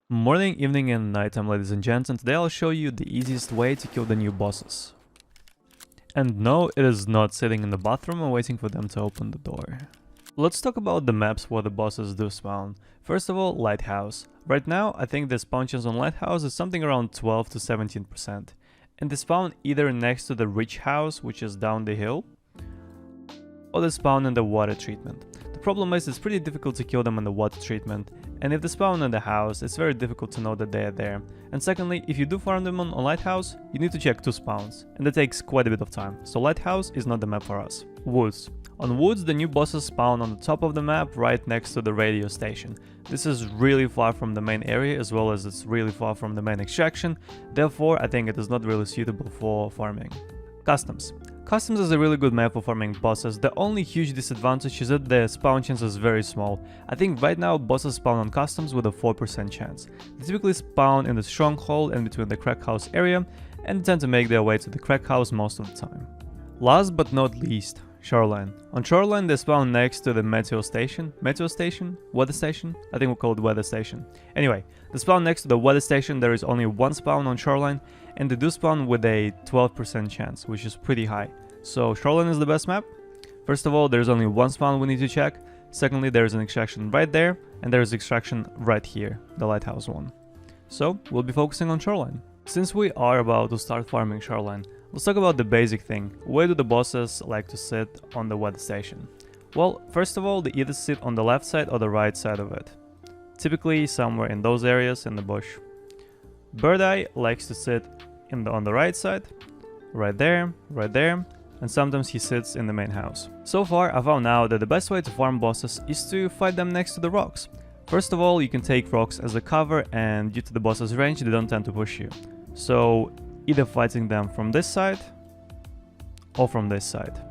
Morning, evening and nighttime, ladies and gents, and today I'll show you the easiest way to kill the new bosses. And no, it is not sitting in the bathroom and waiting for them to open the door. Let's talk about the maps where the bosses do spawn. First of all, Lighthouse. Right now, I think the spawn chance on Lighthouse is something around 12 to 17%. And they spawn either next to the Rich House, which is down the hill, or they spawn in the water treatment. The problem is it's pretty difficult to kill them in the water treatment, and if they spawn in the house, it's very difficult to know that they are there. And secondly, if you do farm them on Lighthouse, you need to check 2 spawns, and that takes quite a bit of time, so Lighthouse is not the map for us. Woods. On Woods, the new bosses spawn on the top of the map right next to the radio station. This is really far from the main area, as well as it's really far from the main extraction, therefore I think it is not really suitable for farming. Customs. Customs is a really good map for farming bosses. The only huge disadvantage is that the spawn chance is very small. I think right now bosses spawn on customs with a 4% chance. They typically spawn in the stronghold and between the crack house area and tend to make their way to the crack house most of the time. Last but not least, Shoreline. On Shoreline they spawn next to the meteo station? Weather station? I think we'll call it weather station. Anyway, they spawn next to the weather station. There is only 1 spawn on Shoreline, and they do spawn with a 12% chance, which is pretty high. So Shoreline is the best map. First of all, there's only 1 spawn we need to check. Secondly, there's an extraction right there, and there's extraction right here, the lighthouse one. So we'll be focusing on Shoreline. Since we are about to start farming Shoreline, let's talk about the basic thing. Where do the bosses like to sit on the weather station? Well, first of all, they either sit on the left side or the right side of it. Typically somewhere in those areas in the bush. Bird Eye likes to sit on the right side, right there, and sometimes he sits in the main house. So far, I found out that the best way to farm bosses is to fight them next to the rocks. First of all, you can take rocks as a cover, and due to the boss's range, they don't tend to push you. So either fighting them from this side or from this side.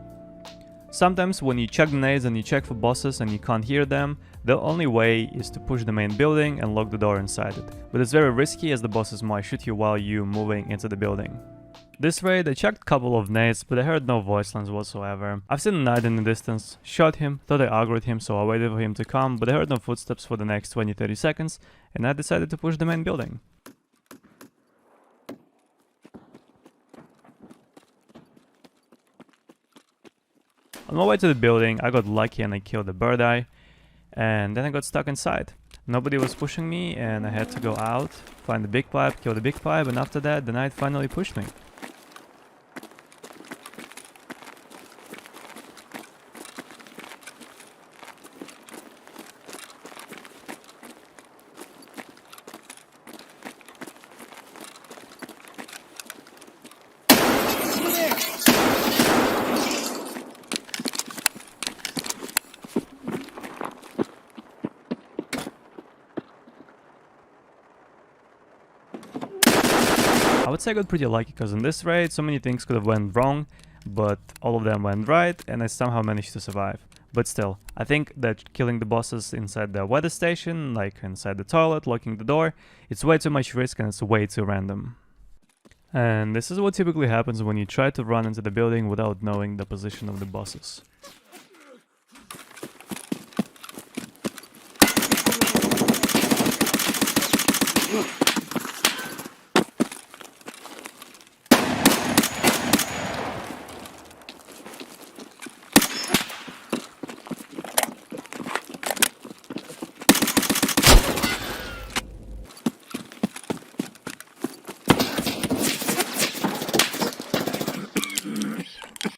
Sometimes when you check the nades and you check for bosses and you can't hear them, the only way is to push the main building and lock the door inside it. But it's very risky as the bosses might shoot you while you're moving into the building. This raid I checked a couple of nades, but I heard no voice lines whatsoever. I've seen a knight in the distance, shot him, thought I aggroed him, so I waited for him to come, but I heard no footsteps for the next 20-30 seconds, and I decided to push the main building. On my way to the building, I got lucky and I killed the bird eye, and then I got stuck inside. Nobody was pushing me, and I had to go out, find the big pipe, kill the big pipe, and after that, the knight finally pushed me. I would say I got pretty lucky because in this raid so many things could have went wrong, but all of them went right and I somehow managed to survive. But still, I think that killing the bosses inside the weather station, like inside the toilet, locking the door, it's way too much risk and it's way too random. And this is what typically happens when you try to run into the building without knowing the position of the bosses.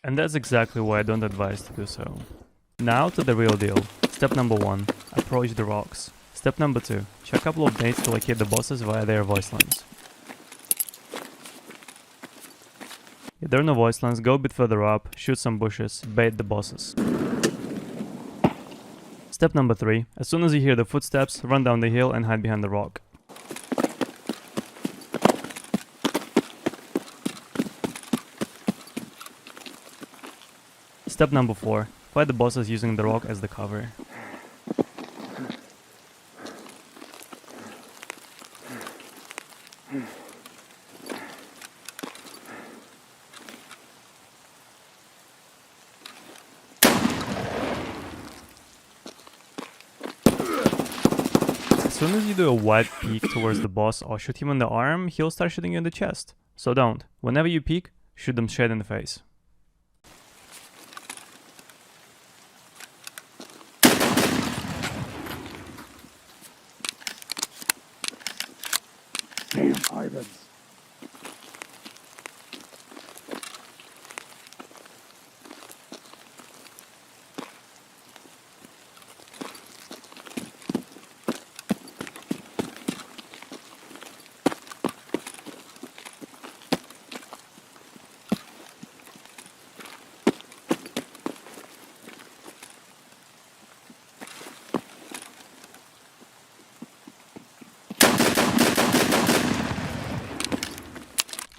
And that's exactly why I don't advise to do so. Now to the real deal. Step number 1, approach the rocks. Step number 2, check a couple of nades to locate the bosses via their voice lines. If there are no voice lines, go a bit further up, shoot some bushes, bait the bosses. Step number 3, as soon as you hear the footsteps, run down the hill and hide behind the rock. Step number 4, fight the bosses using the rock as the cover. soon as you do a wide peek towards the boss or shoot him in the arm, he'll start shooting you in the chest. So don't. Whenever you peek, shoot them straight in the face. Damn Ivans.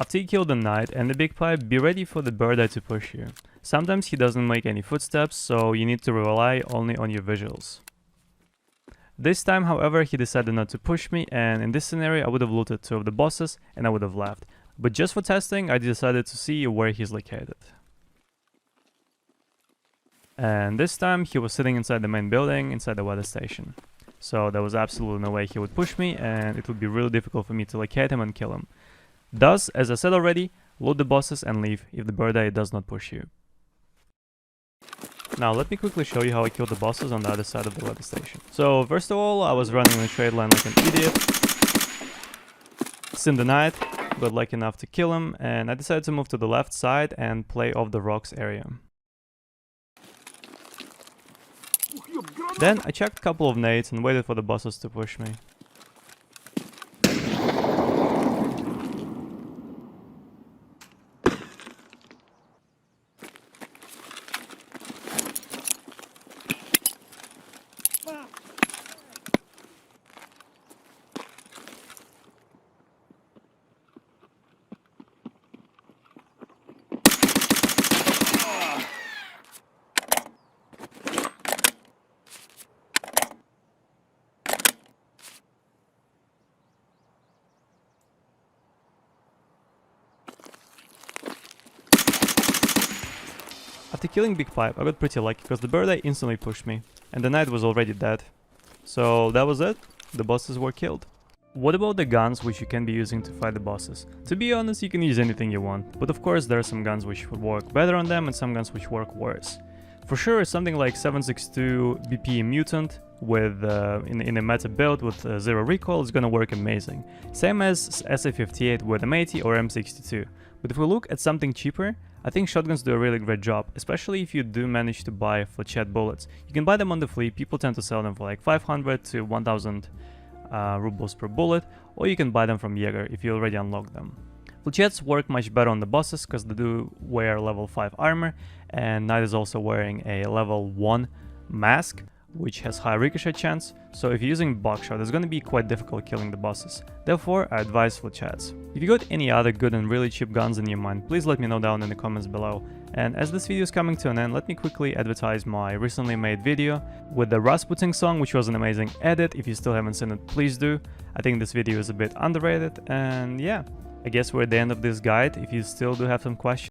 After you kill the knight and the big pipe, be ready for the bird eye to push you. Sometimes he doesn't make any footsteps, so you need to rely only on your visuals. This time, however, he decided not to push me, and in this scenario I would have looted 2 of the bosses and I would have left. But just for testing, I decided to see where he's located. And this time he was sitting inside the main building, inside the weather station. So there was absolutely no way he would push me, and it would be really difficult for me to locate him and kill him. Thus, as I said already, loot the bosses and leave if the bird eye does not push you. Now let me quickly show you how I killed the bosses on the other side of the weather station. So first of all, I was running in a straight line like an idiot. Seen the knight, got lucky enough to kill him, and I decided to move to the left side and play off the rocks area. Then I checked a couple of nades and waited for the bosses to push me. After killing Big Pipe, I got pretty lucky because the bird eye instantly pushed me, and the knight was already dead. So that was it, the bosses were killed. What about the guns which you can be using to fight the bosses? To be honest, you can use anything you want, but of course there are some guns which would work better on them and some guns which work worse. For sure, something like 7.62 BP Mutant with in a meta build with 0 recoil is gonna work amazing. Same as SA58 with M80 or M62. But if we look at something cheaper, I think shotguns do a really great job, especially if you do manage to buy fletchette bullets. You can buy them on the flea, people tend to sell them for like 500 to 1000 rubles per bullet, or you can buy them from Jaeger if you already unlock them. Fletchettes work much better on the bosses because they do wear level 5 armor, and Knight is also wearing a level 1 mask, which has high ricochet chance, so if you're using buckshot, it's going to be quite difficult killing the bosses. Therefore, I advise fletchettes. If you got any other good and really cheap guns in your mind, please let me know down in the comments below. And as this video is coming to an end, let me quickly advertise my recently made video with the Rasputin song, which was an amazing edit. If you still haven't seen it, please do. I think this video is a bit underrated, and yeah, I guess we're at the end of this guide. If you still do have some questions,